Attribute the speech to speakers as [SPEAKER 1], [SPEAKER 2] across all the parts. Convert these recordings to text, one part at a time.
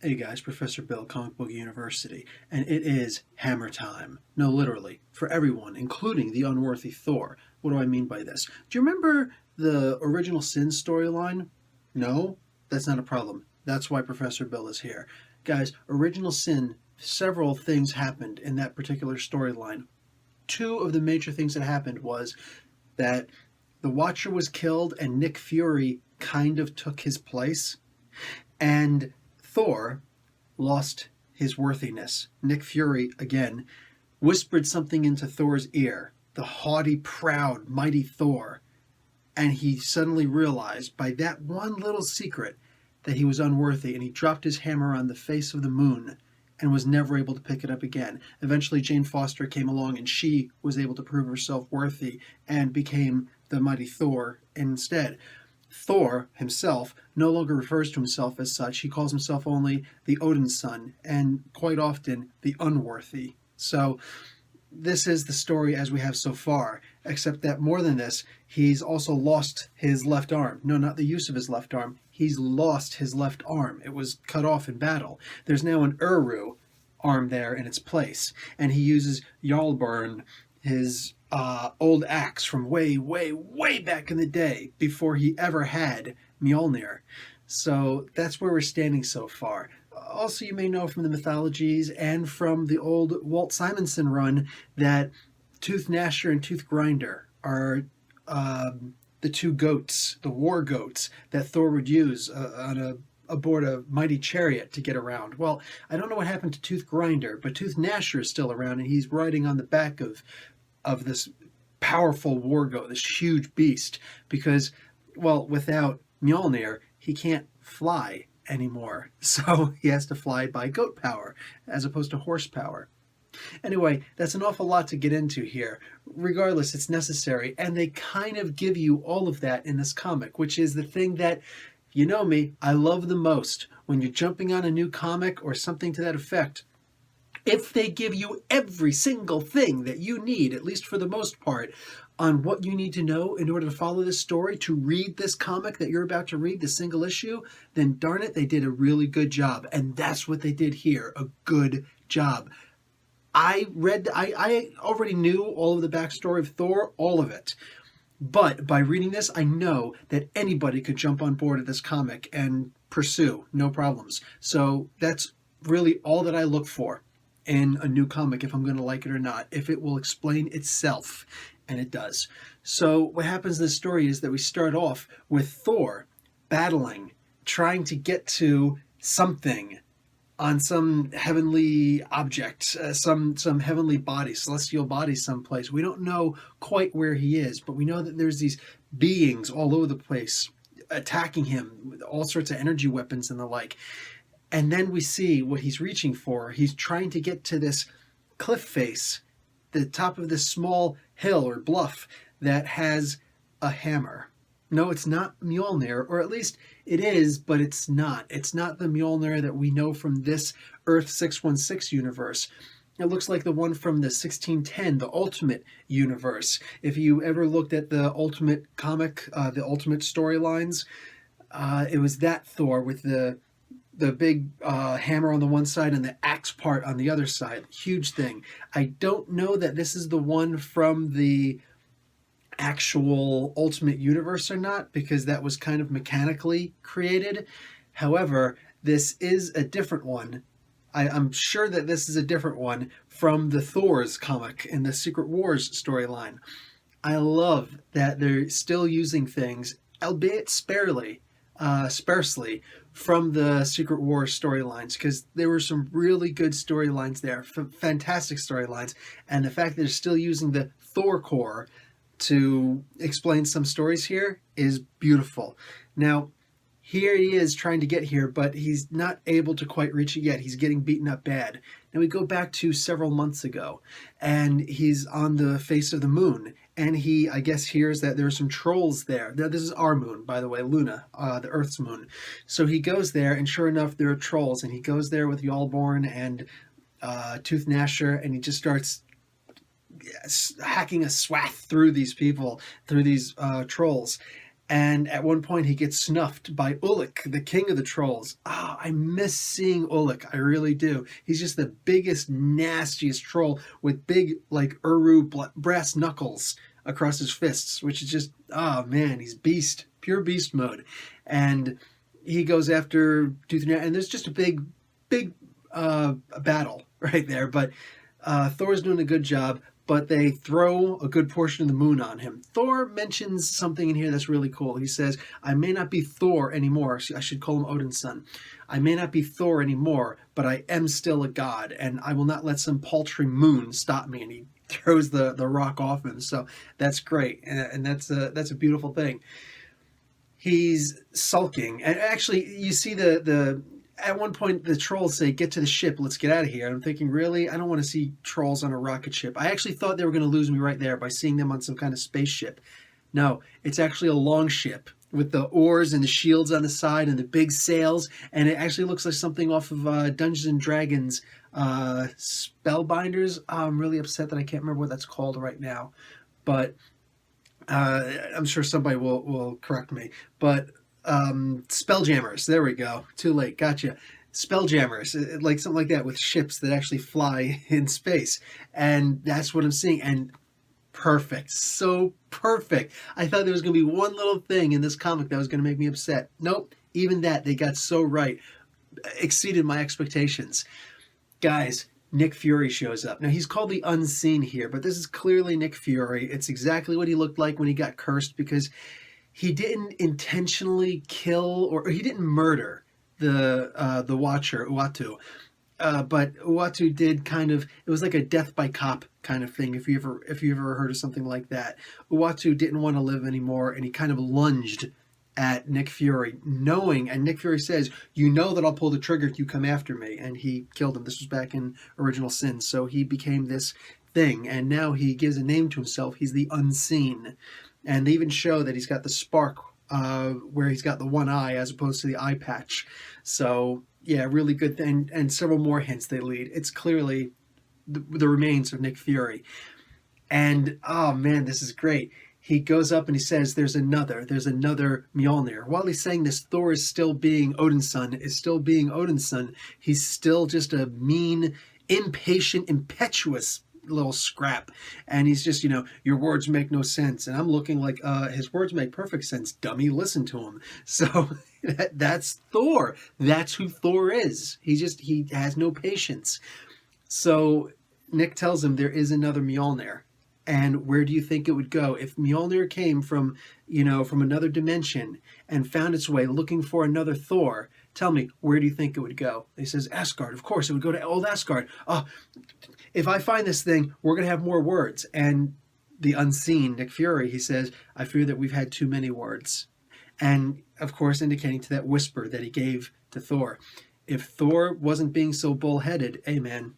[SPEAKER 1] Hey guys, Professor Bill, Comic Book University, and it is hammer time. No, literally, for everyone, including the Unworthy Thor. What do I mean by this? Do you remember the Original Sin storyline? No? That's not a problem. That's why Professor Bill is here. Guys, Original Sin, several things happened in that particular storyline. Two of the major things that happened was that the Watcher was killed and Nick Fury kind of took his place, and Thor lost his worthiness. Nick Fury, again, whispered something into Thor's ear, the haughty, proud, mighty Thor, and he suddenly realized by that one little secret that he was unworthy, and he dropped his hammer on the face of the moon and was never able to pick it up again. Eventually, Jane Foster came along, and she was able to prove herself worthy and became the mighty Thor instead. Thor himself no longer refers to himself as such. He calls himself only the Odin's son, and quite often the unworthy. So this is the story as we have so far, except that more than this, he's also lost his left arm. No, not the use of his left arm. He's lost his left arm. It was cut off in battle. There's now an Uru arm there in its place, and he uses Jarlburn, his old axe from way, way, way back in the day before he ever had Mjolnir. So that's where we're standing so far. Also, you may know from the mythologies and from the old Walt Simonson run that Tooth Gnasher and Tooth Grinder are the two goats, the war goats that Thor would use aboard a mighty chariot to get around. Well, I don't know what happened to Tooth Grinder, but Tooth Gnasher is still around, and he's riding on the back of this powerful war goat, this huge beast, because, well, without Mjolnir, he can't fly anymore. So he has to fly by goat power as opposed to horsepower. Anyway, that's an awful lot to get into here. Regardless, it's necessary, and they kind of give you all of that in this comic, which is the thing that, you know me, I love the most. When you're jumping on a new comic or something to that effect, if they give you every single thing that you need, at least for the most part, on what you need to know in order to follow this story, to read this comic that you're about to read, the single issue, then darn it, they did a really good job. And that's what they did here, a good job. I already knew all of the backstory of Thor, all of it. But by reading this, I know that anybody could jump on board of this comic and pursue, no problems. So that's really all that I look for in a new comic, if I'm going to like it or not, if it will explain itself, and it does. So what happens in this story is that we start off with Thor battling, trying to get to something on some heavenly object, some heavenly body, celestial body someplace. We don't know quite where he is, but we know that there's these beings all over the place attacking him with all sorts of energy weapons and the like. And then we see what he's reaching for. He's trying to get to this cliff face, the top of this small hill or bluff that has a hammer. No, it's not Mjolnir, or at least it is, but it's not. It's not the Mjolnir that we know from this Earth 616 universe. It looks like the one from the 1610, the Ultimate universe. If you ever looked at the Ultimate comic, the Ultimate storylines, it was that Thor with the big hammer on the one side and the axe part on the other side. Huge thing. I don't know that this is the one from the actual Ultimate Universe or not, because that was kind of mechanically created. However, this is a different one. I'm sure that this is a different one from the Thor's comic in the Secret Wars storyline. I love that they're still using things, albeit sparsely, from the Secret Wars storylines, because there were some really good storylines there, fantastic storylines, and the fact that they're still using the Thor core to explain some stories here is beautiful. Now, here he is trying to get here, but he's not able to quite reach it yet. He's getting beaten up bad. Now we go back to several months ago, and he's on the face of the moon, and he, I guess, hears that there are some trolls there. Now, this is our moon, by the way, Luna, the Earth's moon. So he goes there, and sure enough, there are trolls, and he goes there with Jarlborn and Tooth Gnasher, and he just starts hacking a swath through these people, through these trolls. And at one point he gets snuffed by Ulik, the king of the trolls. Ah, I miss seeing Ulik. I really do. He's just the biggest, nastiest troll with big, like, brass knuckles across his fists, which is just, oh man, he's beast. Pure beast mode. And he goes after Tooth and there's just a big battle right there. But Thor's doing a good job. But they throw a good portion of the moon on him. Thor mentions something in here that's really cool. He says, I may not be Thor anymore. I should call him Odin's son. I may not be Thor anymore, but I am still a god, and I will not let some paltry moon stop me. And he throws the rock off him. So that's great, and that's a beautiful thing. He's sulking. And actually, you see at one point, the trolls say, get to the ship, let's get out of here. And I'm thinking, really? I don't want to see trolls on a rocket ship. I actually thought they were going to lose me right there by seeing them on some kind of spaceship. No, it's actually a long ship with the oars and the shields on the side and the big sails. And it actually looks like something off of Dungeons & Dragons Spellbinders. I'm really upset that I can't remember what that's called right now. But I'm sure somebody will correct me. But Spelljammers, there we go. Too late, gotcha. Spelljammers, like something like that with ships that actually fly in space. And that's what I'm seeing. And perfect, so perfect. I thought there was going to be one little thing in this comic that was going to make me upset. Nope, even that they got so right. Exceeded my expectations. Guys, Nick Fury shows up. Now, he's called the Unseen here, but this is clearly Nick Fury. It's exactly what he looked like when he got cursed, because he didn't intentionally kill or he didn't murder the Watcher, Uatu. But Uatu did kind of, it was like a death by cop kind of thing, if you ever heard of something like that. Uatu didn't want to live anymore, and he kind of lunged at Nick Fury, knowing, and Nick Fury says, you know that I'll pull the trigger if you come after me, and he killed him. This was back in Original Sin, so he became this thing, and now he gives a name to himself. He's the Unseen. And they even show that he's got the spark where he's got the one eye as opposed to the eye patch. So, yeah, really good thing. And several more hints they lead. It's clearly the remains of Nick Fury. And, oh, man, this is great. He goes up and he says, there's another Mjolnir. While he's saying this, Thor is still being Odin's son, He's still just a mean, impatient, impetuous little scrap, and he's just, your words make no sense. And I'm looking like, his words make perfect sense, dummy, listen to him. So that's Thor. That's who Thor is. He has no patience. So Nick tells him there is another Mjolnir. And where do you think it would go? If Mjolnir came from another dimension and found its way looking for another Thor, tell me, where do you think it would go? He says, Asgard. Of course, it would go to old Asgard. If I find this thing, we're going to have more words. And the Unseen, Nick Fury, he says, I fear that we've had too many words. And, of course, indicating to that whisper that he gave to Thor. If Thor wasn't being so bullheaded, hey, man,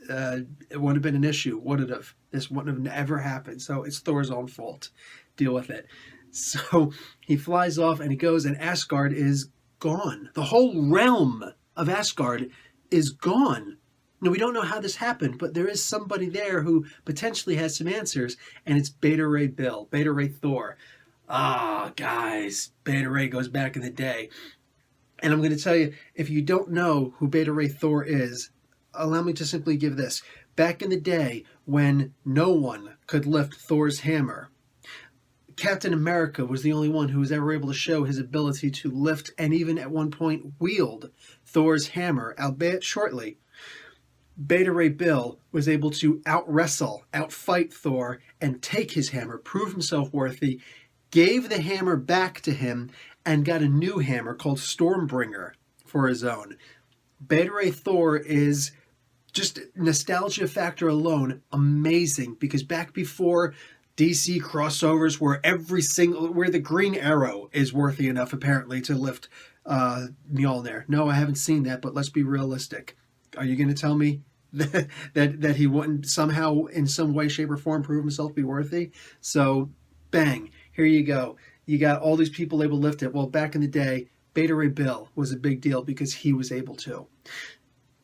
[SPEAKER 1] it wouldn't have been an issue, would it have? This wouldn't have never happened. So it's Thor's own fault. Deal with it. So he flies off and he goes, and Asgard is gone. The whole realm of Asgard is gone. Now, we don't know how this happened, but there is somebody there who potentially has some answers, and it's Beta Ray Bill, Beta Ray Thor. Guys, Beta Ray goes back in the day. And I'm going to tell you, if you don't know who Beta Ray Thor is, allow me to simply give this. Back in the day, when no one could lift Thor's hammer, Captain America was the only one who was ever able to show his ability to lift and even at one point wield Thor's hammer, albeit shortly. Beta Ray Bill was able to outfight Thor, and take his hammer, prove himself worthy, gave the hammer back to him, and got a new hammer called Stormbringer for his own. Beta Ray Thor is just nostalgia factor alone amazing, because back before DC crossovers where where the Green Arrow is worthy enough apparently to lift Mjolnir. No, I haven't seen that, but let's be realistic. Are you going to tell me that he wouldn't somehow, in some way, shape, or form, prove himself to be worthy? So, bang, here you go. You got all these people able to lift it. Well, back in the day, Beta Ray Bill was a big deal because he was able to.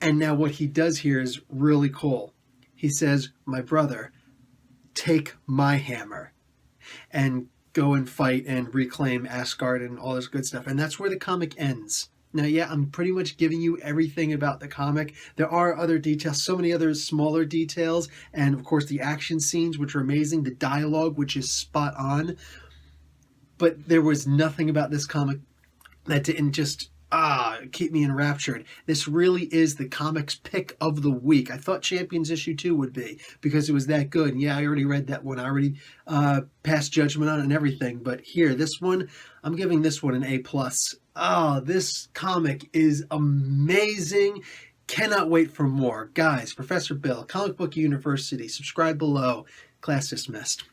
[SPEAKER 1] And now what he does here is really cool. He says, my brother, take my hammer. And go and fight and reclaim Asgard and all this good stuff. And that's where the comic ends. Now, yeah, I'm pretty much giving you everything about the comic. There are other details, so many other smaller details, and of course the action scenes, which are amazing, the dialogue, which is spot on. But there was nothing about this comic that didn't just keep me enraptured. This really is the comics pick of the week. I thought Champions issue 2 would be, because it was that good. And yeah, I already read that one. I already passed judgment on it and everything. But here, this one, I'm giving this one an A+. This comic is amazing. Cannot wait for more. Guys, Professor Bill, Comic Book University. Subscribe below. Class dismissed.